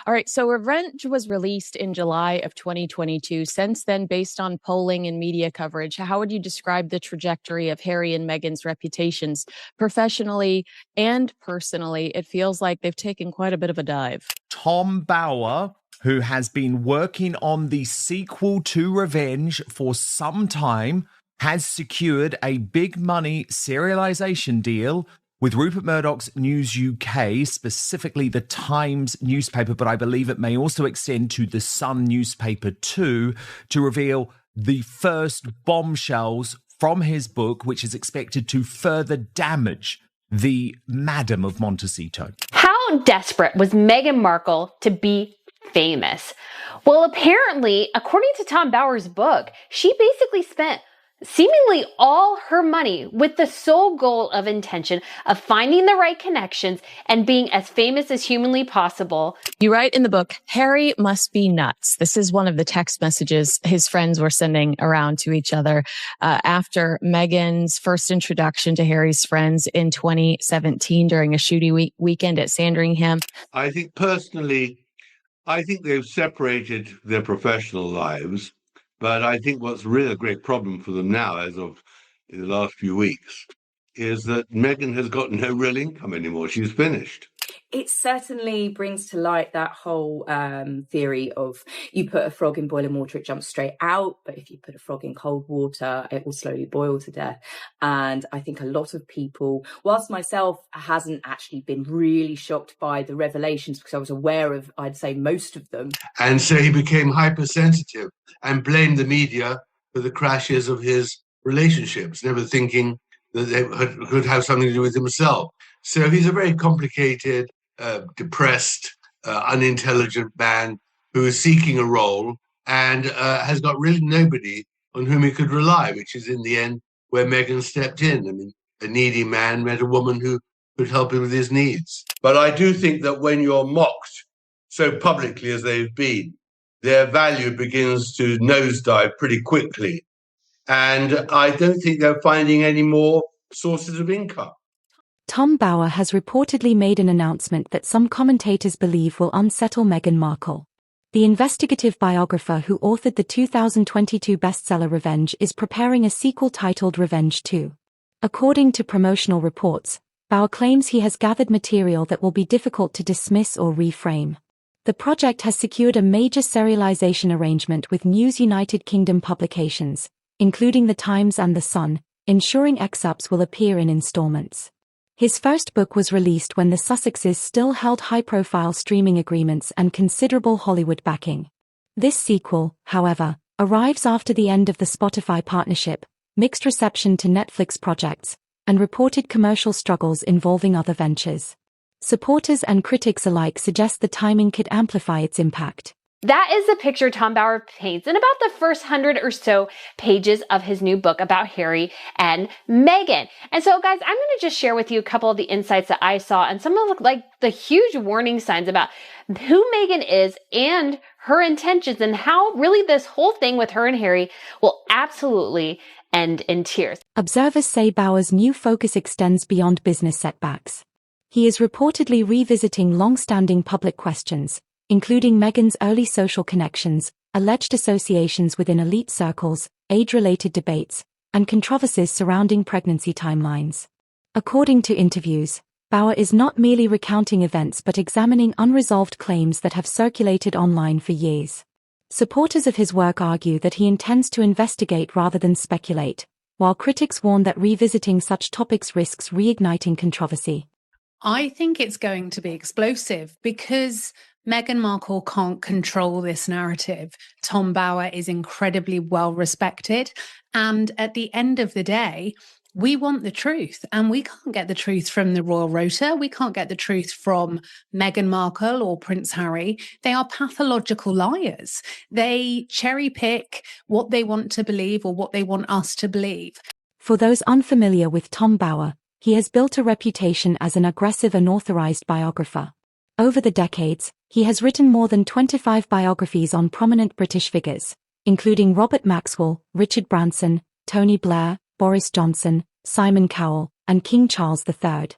All right. So Revenge was released in July of 2022. Since then, based on polling and media coverage, how would you describe the trajectory of Harry and Meghan's reputations professionally and personally? It feels like they've taken quite a bit of a dive. Tom Bower, who has been working on the sequel to Revenge for some time, has secured a big money serialization deal with Rupert Murdoch's News UK, specifically the Times newspaper, but I believe it may also extend to the Sun newspaper too, to reveal the first bombshells from his book, which is expected to further damage the Madam of Montecito. How desperate was Meghan Markle to be famous? Well, apparently, according to Tom Bower's book, she basically spent seemingly all her money with the sole goal of intention of finding the right connections and being as famous as humanly possible. You write in the book, Harry must be nuts. This is one of the text messages his friends were sending around to each other after Meghan's first introduction to Harry's friends in 2017 during a shooting weekend at Sandringham. I think personally, they've separated their professional lives. But I think what's really a great problem for them now, as of in the last few weeks, is that Meghan has got no real income anymore. She's finished. It certainly brings to light that whole theory of you put a frog in boiling water, it jumps straight out. But if you put a frog in cold water, it will slowly boil to death. And I think a lot of people, whilst myself hasn't actually been really shocked by the revelations because I was aware of, I'd say, most of them. And so he became hypersensitive and blamed the media for the crashes of his relationships, never thinking that they could have something to do with himself. So he's a very complicated, depressed, unintelligent man who is seeking a role and has got really nobody on whom he could rely, which is in the end where Meghan stepped in. I mean, a needy man met a woman who could help him with his needs. But I do think that when you're mocked so publicly as they've been, their value begins to nosedive pretty quickly. And I don't think they're finding any more sources of income. Tom Bower has reportedly made an announcement that some commentators believe will unsettle Meghan Markle. The investigative biographer who authored the 2022 bestseller Revenge is preparing a sequel titled Revenge 2. According to promotional reports, Bower claims he has gathered material that will be difficult to dismiss or reframe. The project has secured a major serialization arrangement with News United Kingdom publications, including The Times and The Sun, ensuring excerpts will appear in installments. His first book was released when the Sussexes still held high-profile streaming agreements and considerable Hollywood backing. This sequel, however, arrives after the end of the Spotify partnership, mixed reception to Netflix projects, and reported commercial struggles involving other ventures. Supporters and critics alike suggest the timing could amplify its impact. That is the picture Tom Bower paints in about the first 100 or so pages of his new book about Harry and Meghan. And so, guys, I'm going to just share with you a couple of the insights that I saw and some of the huge warning signs about who Meghan is and her intentions and how really this whole thing with her and Harry will absolutely end in tears. Observers say Bower's new focus extends beyond business setbacks. He is reportedly revisiting long-standing public questions, including Meghan's early social connections, alleged associations within elite circles, age-related debates, and controversies surrounding pregnancy timelines. According to interviews, Bower is not merely recounting events but examining unresolved claims that have circulated online for years. Supporters of his work argue that he intends to investigate rather than speculate, while critics warn that revisiting such topics risks reigniting controversy. I think it's going to be explosive because Meghan Markle can't control this narrative. Tom Bower is incredibly well respected. And at the end of the day, we want the truth. And we can't get the truth from the Royal Rota. We can't get the truth from Meghan Markle or Prince Harry. They are pathological liars. They cherry pick what they want to believe or what they want us to believe. For those unfamiliar with Tom Bower, he has built a reputation as an aggressive and authorized biographer. Over the decades, he has written more than 25 biographies on prominent British figures, including Robert Maxwell, Richard Branson, Tony Blair, Boris Johnson, Simon Cowell, and King Charles III.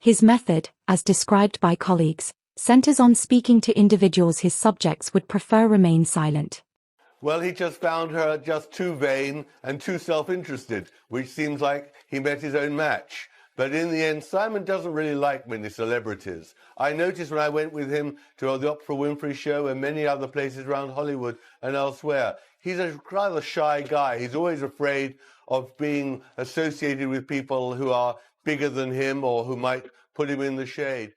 His method, as described by colleagues, centers on speaking to individuals his subjects would prefer remain silent. Well, he just found her just too vain and too self-interested, which seems like he met his own match. But in the end, Simon doesn't really like many celebrities. I noticed when I went with him to the Oprah Winfrey Show and many other places around Hollywood and elsewhere, he's a rather shy guy. He's always afraid of being associated with people who are bigger than him or who might put him in the shade.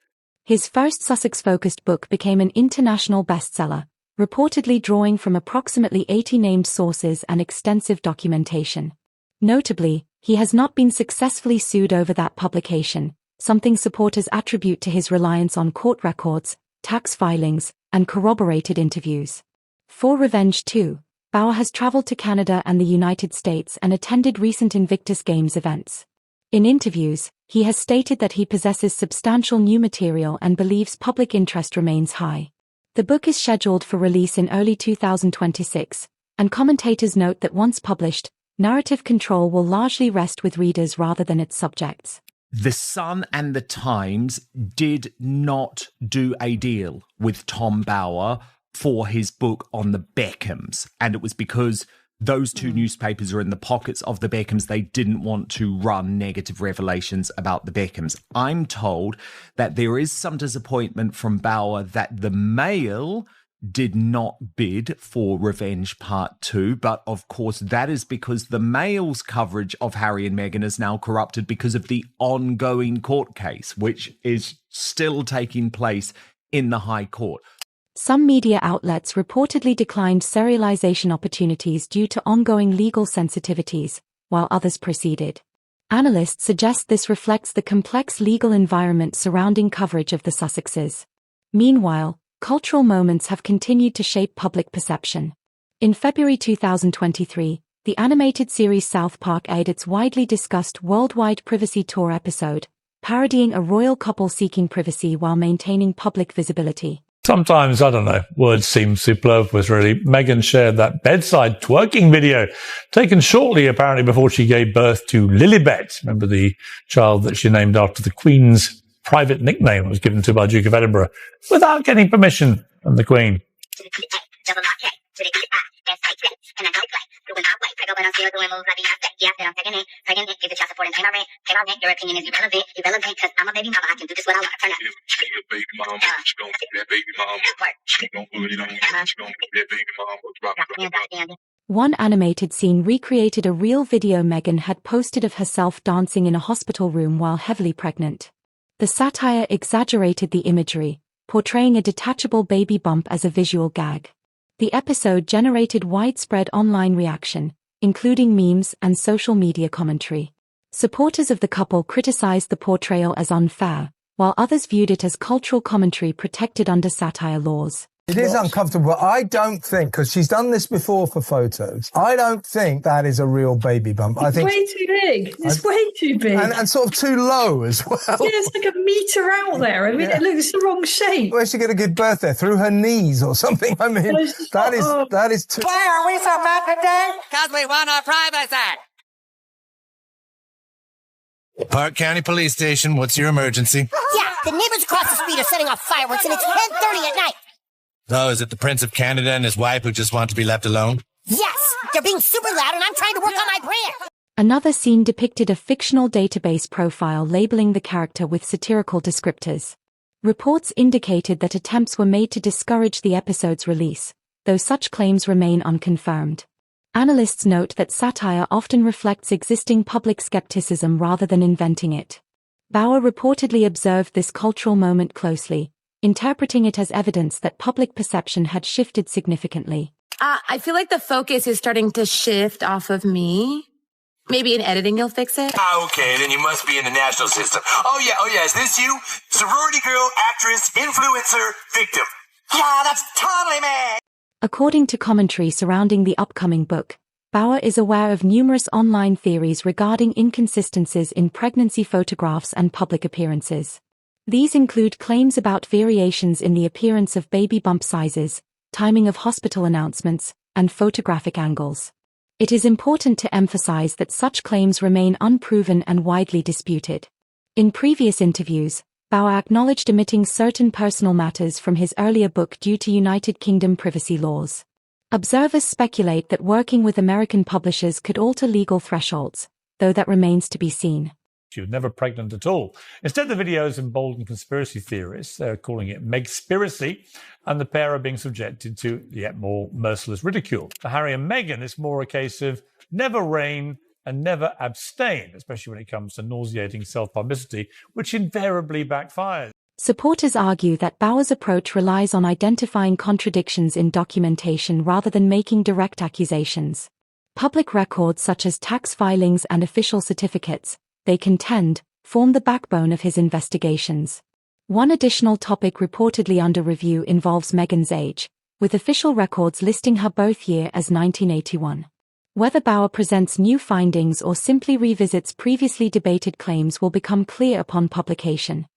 His first Sussex-focused book became an international bestseller, reportedly drawing from approximately 80 named sources and extensive documentation. Notably, he has not been successfully sued over that publication, something supporters attribute to his reliance on court records, tax filings, and corroborated interviews. For Revenge 2, Bauer has traveled to Canada and the United States and attended recent Invictus Games events. In interviews, he has stated that he possesses substantial new material and believes public interest remains high. The book is scheduled for release in early 2026, and commentators note that once published, narrative control will largely rest with readers rather than its subjects. The Sun and the Times did not do a deal with Tom Bauer for his book on the Beckhams, and it was because those two newspapers are in the pockets of the Beckhams. They didn't want to run negative revelations about the Beckhams. I'm told that there is some disappointment from Bauer that the Mail did not bid for Revenge Part 2, but of course that is because the Mail's coverage of Harry and Meghan is now corrupted because of the ongoing court case, which is still taking place in the High Court. Some media outlets reportedly declined serialization opportunities due to ongoing legal sensitivities, while others proceeded. Analysts suggest this reflects the complex legal environment surrounding coverage of the Sussexes. Meanwhile, cultural moments have continued to shape public perception. In February 2023, the animated series South Park aired its widely discussed worldwide privacy tour episode, parodying a royal couple seeking privacy while maintaining public visibility. Sometimes, I don't know, words seem superfluous, really. Meghan shared that bedside twerking video, taken shortly, apparently, before she gave birth to Lilibet. Remember the child that she named after the Queen's private nickname that was given to by Duke of Edinburgh, without getting permission from the Queen. One animated scene recreated a real video Meghan had posted of herself dancing in a hospital room while heavily pregnant. The satire exaggerated the imagery, portraying a detachable baby bump as a visual gag. The episode generated widespread online reaction, including memes and social media commentary. Supporters of the couple criticized the portrayal as unfair, while others viewed it as cultural commentary protected under satire laws. It is uncomfortable. I don't think, because she's done this before for photos, I don't think that is a real baby bump. I think way too big. It's way too big. And sort of too low as well. Yeah, it's like a metre out there. I mean, it looks the wrong shape. Where's she going to give birth there? Through her knees or something? I mean, that is too... Why are we so mad today? Because we want our privacy. Park County Police Station, what's your emergency? Yeah, the neighbors across the street are setting off fireworks and it's 10:30 at night. Oh, is it the Prince of Canada and his wife who just want to be left alone? Yes, they're being super loud and I'm trying to work on my brand. Another scene depicted a fictional database profile labeling the character with satirical descriptors. Reports indicated that attempts were made to discourage the episode's release, though such claims remain unconfirmed. Analysts note that satire often reflects existing public skepticism rather than inventing it. Bauer reportedly observed this cultural moment closely, interpreting it as evidence that public perception had shifted significantly. I feel like the focus is starting to shift off of me. Maybe in editing you'll fix it. Okay, then you must be in the national system. Oh yeah, is this you? Sorority girl, actress, influencer, victim. Yeah, that's totally me! According to commentary surrounding the upcoming book, Bauer is aware of numerous online theories regarding inconsistencies in pregnancy photographs and public appearances. These include claims about variations in the appearance of baby bump sizes, timing of hospital announcements, and photographic angles. It is important to emphasize that such claims remain unproven and widely disputed. In previous interviews, Bauer acknowledged omitting certain personal matters from his earlier book due to United Kingdom privacy laws. Observers speculate that working with American publishers could alter legal thresholds, though that remains to be seen. She was never pregnant at all. Instead, the videos embolden conspiracy theorists. They're calling it Megspiracy, and the pair are being subjected to yet more merciless ridicule. For Harry and Meghan, it's more a case of never reign and never abstain, especially when it comes to nauseating self-publicity, which invariably backfires. Supporters argue that Bauer's approach relies on identifying contradictions in documentation rather than making direct accusations. Public records such as tax filings and official certificates, they contend, form the backbone of his investigations. One additional topic reportedly under review involves Meghan's age, with official records listing her birth year as 1981. Whether Bauer presents new findings or simply revisits previously debated claims will become clear upon publication.